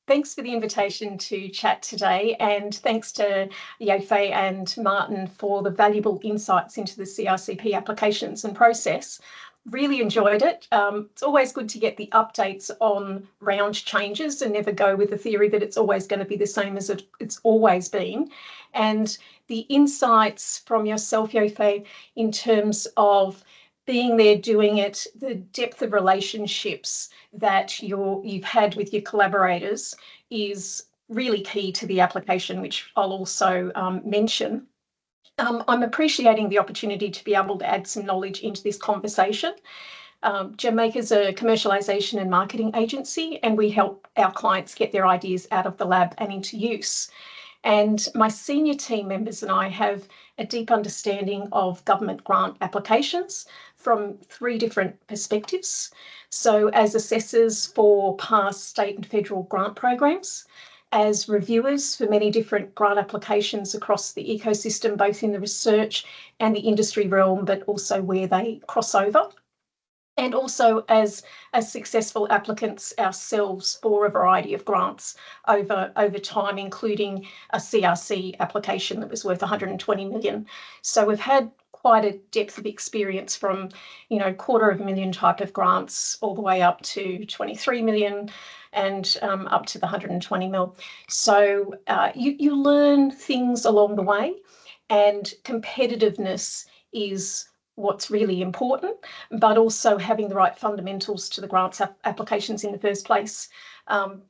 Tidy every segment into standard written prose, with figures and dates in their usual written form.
Thanks for the invitation to chat today, and thanks to Yafei and Martin for the valuable insights into the CRC-P applications and process. Really enjoyed it. It's always good to get the updates on round changes and never go with the theory that it's always going to be the same as it's always been. And the insights from yourself, Yafei, in terms of being there, doing it, the depth of relationships that you've had with your collaborators is really key to the application, which I'll also mention. I'm appreciating the opportunity to be able to add some knowledge into this conversation. Jamaica's a commercialisation and marketing agency, and we help our clients get their ideas out of the lab and into use. And my senior team members and I have a deep understanding of government grant applications from 3 different perspectives. So as assessors for past state and federal grant programs, as reviewers for many different grant applications across the ecosystem, both in the research and the industry realm, but also where they cross over, and also as successful applicants ourselves for a variety of grants over time, including a CRC application that was worth 120 million. So we've had quite a depth of experience from, $250,000 type of grants all the way up to 23 million and up to the 120 mil. So you learn things along the way, and competitiveness is what's really important, but also having the right fundamentals to the grants applications in the first place.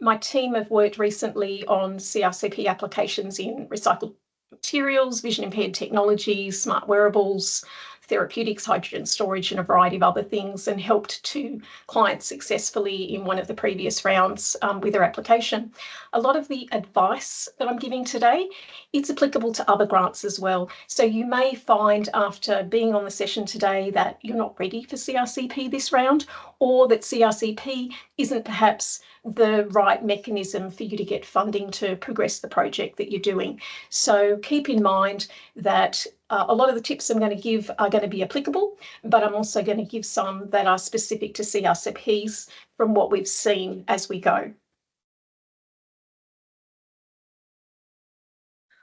My team have worked recently on CRC-P applications in recycled materials, vision impaired technologies, smart wearables, therapeutics, hydrogen storage, and a variety of other things, and helped 2 clients successfully in one of the previous rounds with their application. A lot of the advice that I'm giving today, it's applicable to other grants as well. So you may find after being on the session today that you're not ready for CRC-P this round, or that CRC-P isn't perhaps the right mechanism for you to get funding to progress the project that you're doing. So keep in mind that a lot of the tips I'm going to give are going to be applicable, but I'm also going to give some that are specific to CRC-Ps from what we've seen as we go.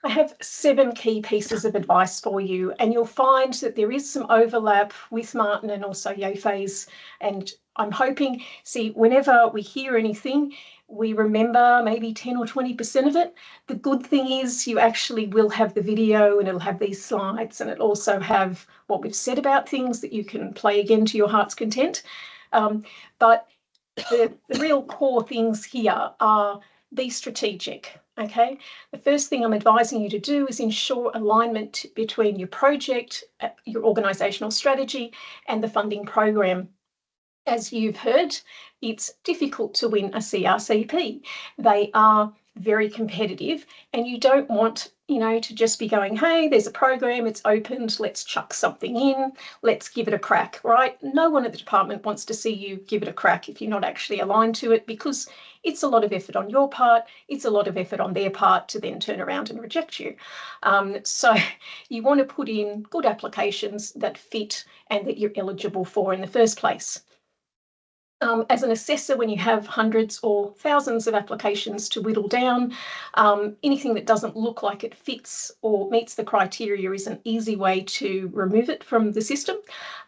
I have 7 key pieces of advice for you, and you'll find that there is some overlap with Martin and also Yafei's, and I'm hoping, whenever we hear anything, we remember maybe 10 or 20% of it. The good thing is you actually will have the video, and it'll have these slides, and it'll also have what we've said about things that you can play again to your heart's content. But the real core things here are be strategic. Okay, the first thing I'm advising you to do is ensure alignment between your project, your organisational strategy, and the funding program. As you've heard, it's difficult to win a CRC-P. They are very competitive, and you don't want, to just be going, hey, there's a program, it's opened, let's chuck something in, let's give it a crack, right? No one at the department wants to see you give it a crack if you're not actually aligned to it, because it's a lot of effort on your part, it's a lot of effort on their part to then turn around and reject you. So you want to put in good applications that fit and that you're eligible for in the first place. As an assessor, when you have hundreds or thousands of applications to whittle down, anything that doesn't look like it fits or meets the criteria is an easy way to remove it from the system,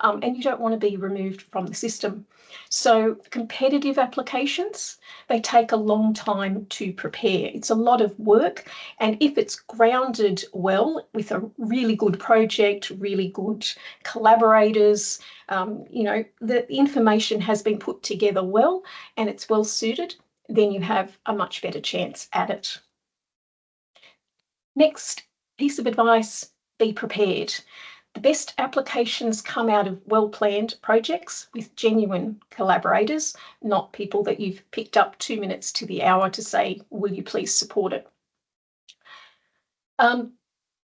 and you don't want to be removed from the system. So competitive applications, they take a long time to prepare. It's a lot of work, and if it's grounded well with a really good project, really good collaborators, the information has been put together well and it's well suited, then you have a much better chance at it. Next piece of advice, be prepared. The best applications come out of well-planned projects with genuine collaborators, not people that you've picked up 2 minutes to the hour to say, will you please support it?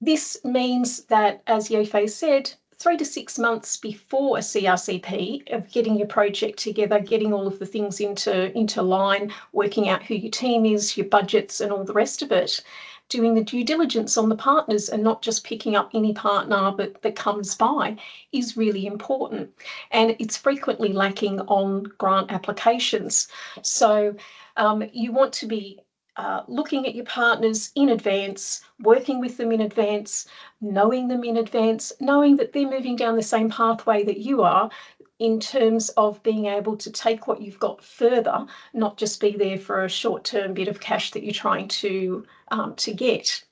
This means that, as Yafei said, 3 to 6 months before a CRC-P of getting your project together, getting all of the things into line, working out who your team is, your budgets and all the rest of it, doing the due diligence on the partners and not just picking up any partner that comes by is really important. And it's frequently lacking on grant applications. So You want to be looking at your partners in advance, working with them in advance, knowing them in advance, knowing that they're moving down the same pathway that you are in terms of being able to take what you've got further, not just be there for a short-term bit of cash that you're trying to get.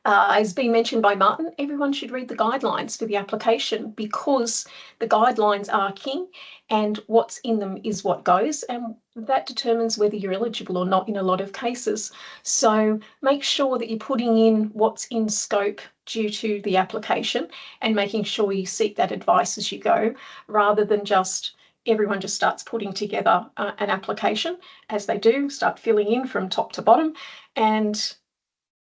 As been mentioned by Martin, everyone should read the guidelines for the application because the guidelines are king and what's in them is what goes, and that determines whether you're eligible or not in a lot of cases. So make sure that you're putting in what's in scope due to the application and making sure you seek that advice as you go, rather than everyone just starts putting together an application as they do, start filling in from top to bottom, and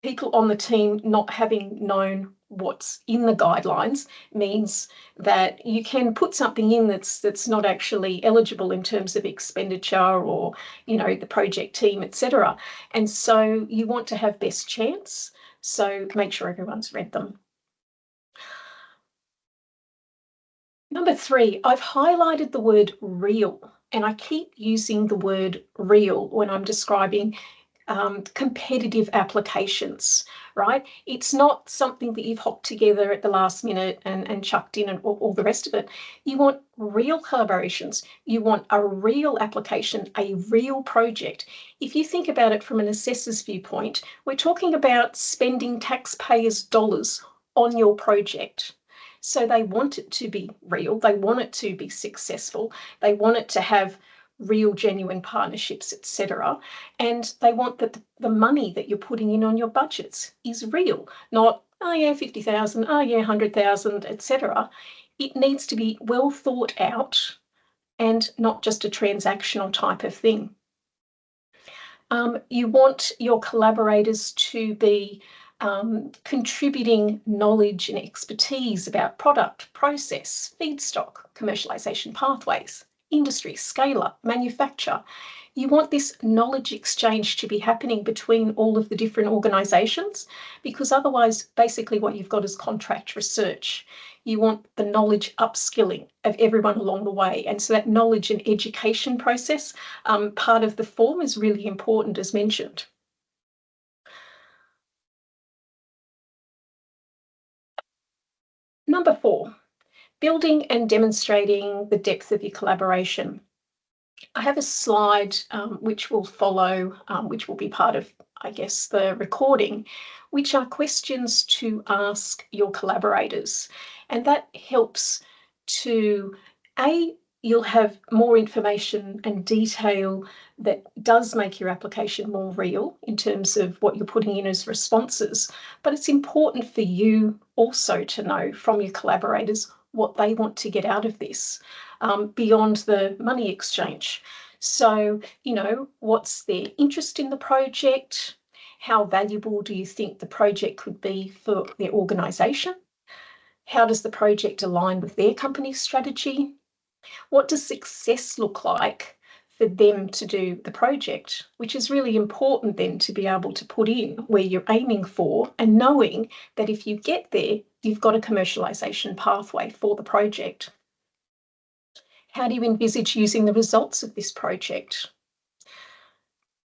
people on the team not having known what's in the guidelines means that you can put something in that's not actually eligible in terms of expenditure or, the project team, etc. And so you want to have best chance. So make sure everyone's read them. Number 3, I've highlighted the word real, and I keep using the word real when I'm describing competitive applications, right? It's not something that you've hopped together at the last minute and chucked in and all the rest of it. You want real collaborations. You want a real application, a real project. If you think about it from an assessor's viewpoint, we're talking about spending taxpayers' dollars on your project. So they want it to be real. They want it to be successful. They want it to have real, genuine partnerships, etc. And they want that the money that you're putting in on your budgets is real, not, oh yeah, 50,000, oh yeah, 100,000, etc. It needs to be well thought out and not just a transactional type of thing. You want your collaborators to be contributing knowledge and expertise about product, process, feedstock, commercialization pathways, industry, scale-up, manufacture. You want this knowledge exchange to be happening between all of the different organisations, because otherwise, basically what you've got is contract research. You want the knowledge upskilling of everyone along the way. And so that knowledge and education process, part of the form, is really important, as mentioned. Number 4, building and demonstrating the depth of your collaboration. I have a slide which will follow, which will be part of, I guess, the recording, which are questions to ask your collaborators. And that helps to, you'll have more information and detail that does make your application more real in terms of what you're putting in as responses. But it's important for you also to know from your collaborators what they want to get out of this, beyond the money exchange. So, what's their interest in the project? How valuable do you think the project could be for their organisation? How does the project align with their company's strategy? What does success look like for them to do the project, which is really important then to be able to put in where you're aiming for, and knowing that if you get there, you've got a commercialisation pathway for the project. How do you envisage using the results of this project?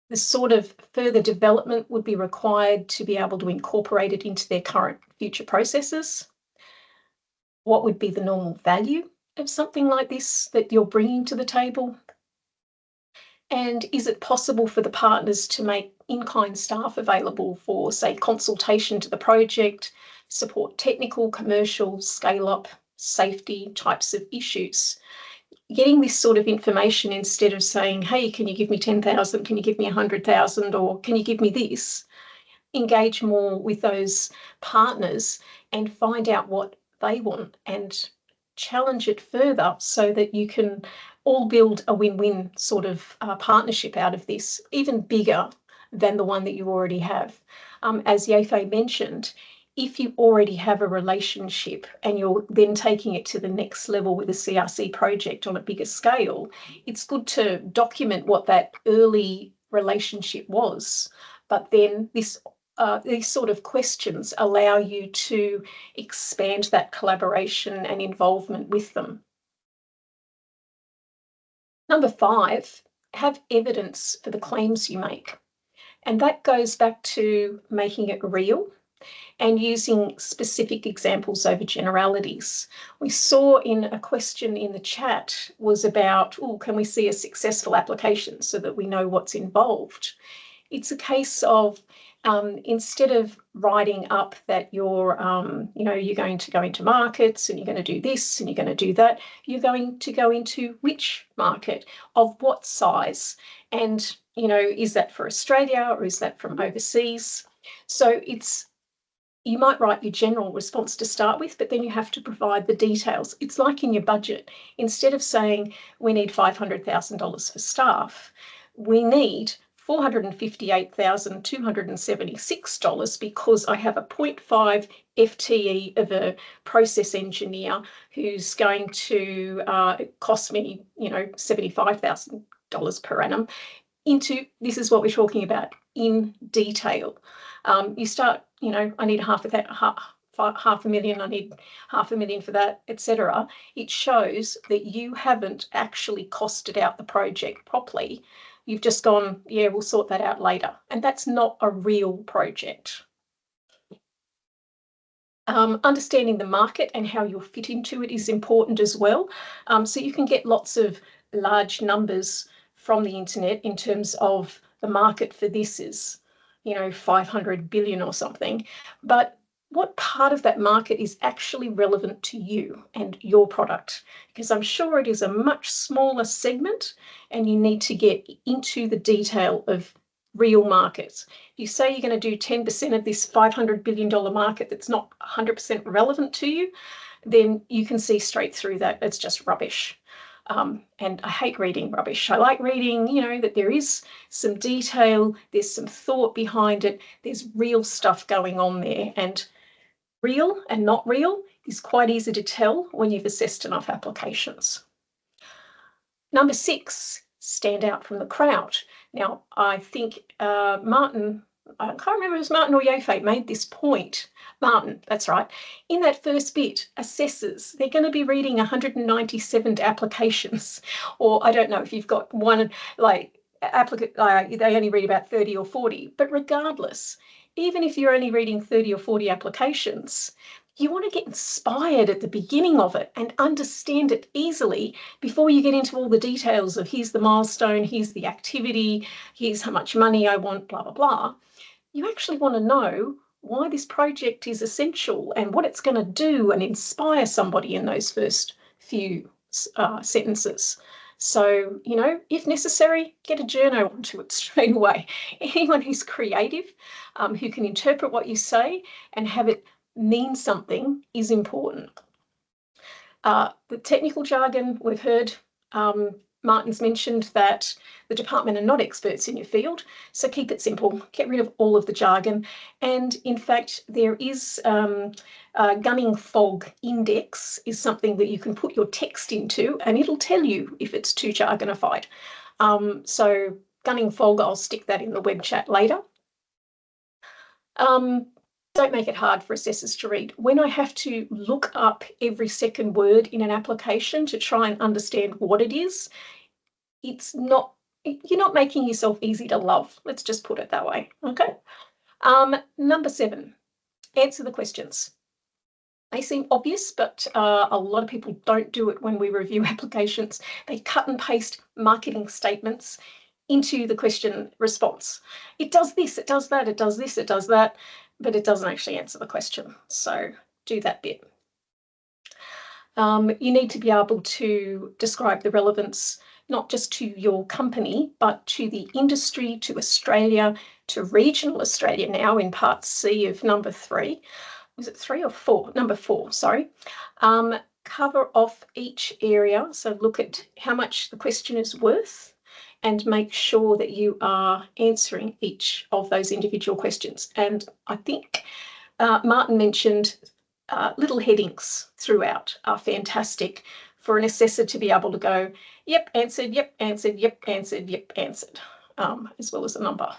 The sort of further development would be required to be able to incorporate it into their current future processes. What would be the normal value of something like this that you're bringing to the table? And is it possible for the partners to make in-kind staff available for, say, consultation to the project, support technical, commercial, scale-up, safety types of issues? Getting this sort of information, instead of saying, hey, can you give me 10,000, can you give me 100,000, or can you give me this? Engage more with those partners and find out what they want and challenge it further so that you can all build a win-win sort of partnership out of this, even bigger than the one that you already have. As Yafei mentioned, if you already have a relationship and you're then taking it to the next level with a CRC project on a bigger scale, it's good to document what that early relationship was. But then these sort of questions allow you to expand that collaboration and involvement with them. Number 5, have evidence for the claims you make. And that goes back to making it real and using specific examples over generalities. We saw in a question in the chat was about, oh, can we see a successful application so that we know what's involved? It's a case of instead of writing up that you're going to go into markets and you're going to do this and you're going to do that, you're going to go into which market, of what size, and is that for Australia or is that from overseas? So you might write your general response to start with, but then you have to provide the details. It's like in your budget. Instead of saying we need $500,000 for staff, we need $458,276 because I have a 0.5 FTE of a process engineer who's going to cost me, $75,000 per annum. This is what we're talking about in detail. You start, I need half of that, half a million, I need $500,000 for that, etc. It shows that you haven't actually costed out the project properly. You've just gone, yeah, we'll sort that out later. And that's not a real project. Understanding the market and how you'll fit into it is important as well. So you can get lots of large numbers from the internet in terms of the market for this is, 500 billion or something. But what part of that market is actually relevant to you and your product? Because I'm sure it is a much smaller segment and you need to get into the detail of real markets. If you say you're going to do 10% of this $500 billion market that's not 100% relevant to you, then you can see straight through that. It's just rubbish. And I hate reading rubbish. I like reading, that there is some detail, there's some thought behind it, there's real stuff going on there. And real and not real is quite easy to tell when you've assessed enough applications. Number 6, stand out from the crowd. Now, I think Martin, I can't remember if it was Martin or Yofei made this point. Martin, that's right. In that first bit, assessors, they're going to be reading 197 applications, or I don't know if you've got one, applicant, they only read about 30 or 40, but regardless, even if you're only reading 30 or 40 applications, you want to get inspired at the beginning of it and understand it easily before you get into all the details of here's the milestone, here's the activity, here's how much money I want, blah, blah, blah. You actually want to know why this project is essential and what it's going to do and inspire somebody in those first few sentences. So, if necessary, get a journo onto it straight away. Anyone who's creative, who can interpret what you say and have it mean something is important. The technical jargon, we've heard Martin's mentioned that the department are not experts in your field, so keep it simple, get rid of all of the jargon. And in fact, there is gunning fog index is something that you can put your text into and it'll tell you if it's too jargonified. So gunning fog, I'll stick that in the web chat later. Don't make it hard for assessors to read. When I have to look up every second word in an application to try and understand what it is, you're not making yourself easy to love. Let's just put it that way, okay? Number 7, answer the questions. They seem obvious, but a lot of people don't do it when we review applications. They cut and paste marketing statements into the question response. It does this, it does that, it does this, it does that, but it doesn't actually answer the question. So do that bit. You need to be able to describe the relevance, not just to your company, but to the industry, to Australia, to regional Australia now in part C of number 3. Was it 3 or 4? Number 4, sorry. Cover off each area. So look at how much the question is worth and make sure that you are answering each of those individual questions. And I think Martin mentioned little headings throughout are fantastic for an assessor to be able to go, yep, answered, yep, answered, yep, answered, yep, answered, as well as a number.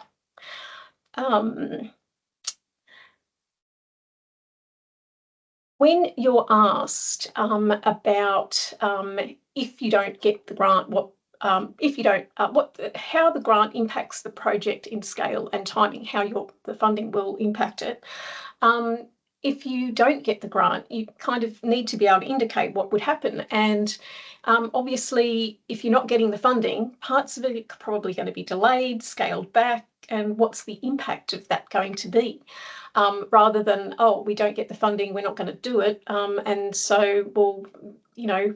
When you're asked about if you don't get the grant, what if you don't, how the grant impacts the project in scale and timing, how the funding will impact it. If you don't get the grant, you kind of need to be able to indicate what would happen. And obviously, if you're not getting the funding, parts of it are probably going to be delayed, scaled back, and what's the impact of that going to be? Rather than, oh, we don't get the funding, we're not going to do it. And so, well, you know,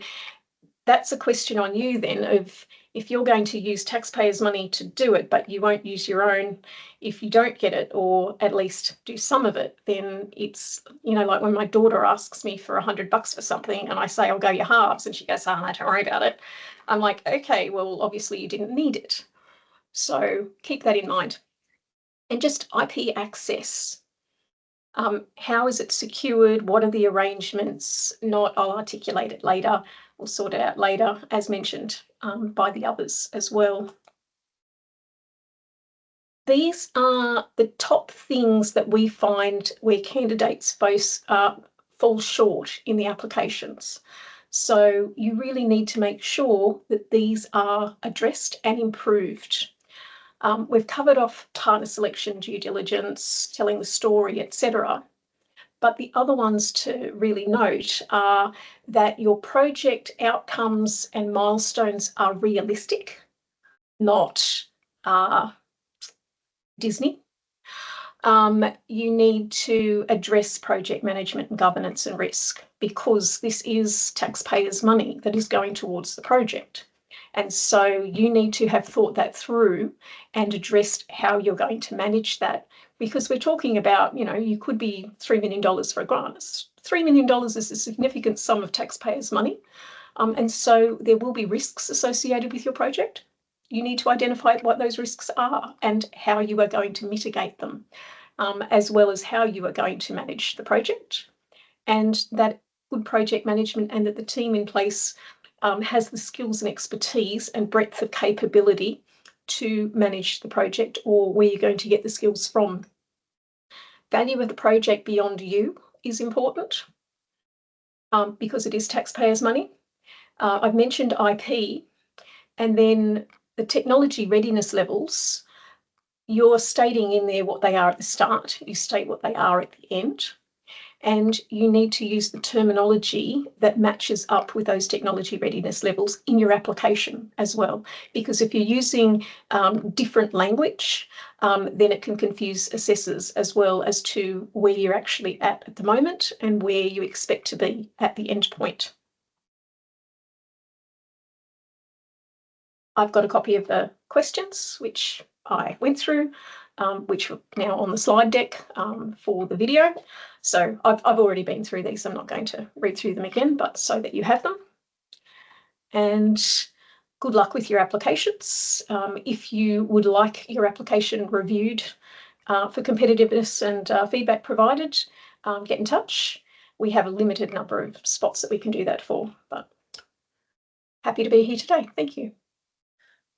that's a question on you then of, if you're going to use taxpayers' money to do it, but you won't use your own if you don't get it, or at least do some of it, then it's, you know, like when my daughter asks me for $100 for something and I say, I'll go your halves, and she goes, oh, don't worry about it. I'm like, okay, well, obviously you didn't need it. So keep that in mind. And just IP access. How is it secured? What are the arrangements? Not, I'll articulate it later. We'll sort it out later, as mentioned by the others as well. These are the top things that we find where candidates fall short in the applications. So you really need to make sure that these are addressed and improved. We've covered off partner selection, due diligence, telling the story, etc. But the other ones to really note are that your project outcomes and milestones are realistic, not Disney. You need to address project management and governance and risk, because this is taxpayers' money that is going towards the project. And so you need to have thought that through and addressed how you're going to manage that, because we're talking about, you know, you could be $3 million for a grant. $3 million is a significant sum of taxpayers' money. And so there will be risks associated with your project. You need to identify what those risks are and how you are going to mitigate them, as well as how you are going to manage the project. And that good project management and that the team in place has the skills and expertise and breadth of capability to manage the project, or where you're going to get the skills from. Value of the project beyond you is important because it is taxpayers' money. I've mentioned IP, and then the technology readiness levels. You're stating in there what they are at the start, you state what they are at the end, and you need to use the terminology that matches up with those technology readiness levels in your application as well. Because if you're using different language, then it can confuse assessors as well as to where you're actually at the moment and where you expect to be at the end point. I've got a copy of the questions, which I went through, which are now on the slide deck for the video. So I've already been through these. I'm not going to read through them again, but so that you have them. And good luck with your applications. If you would like your application reviewed for competitiveness and feedback provided, get in touch. We have a limited number of spots that we can do that for, but happy to be here today. Thank you.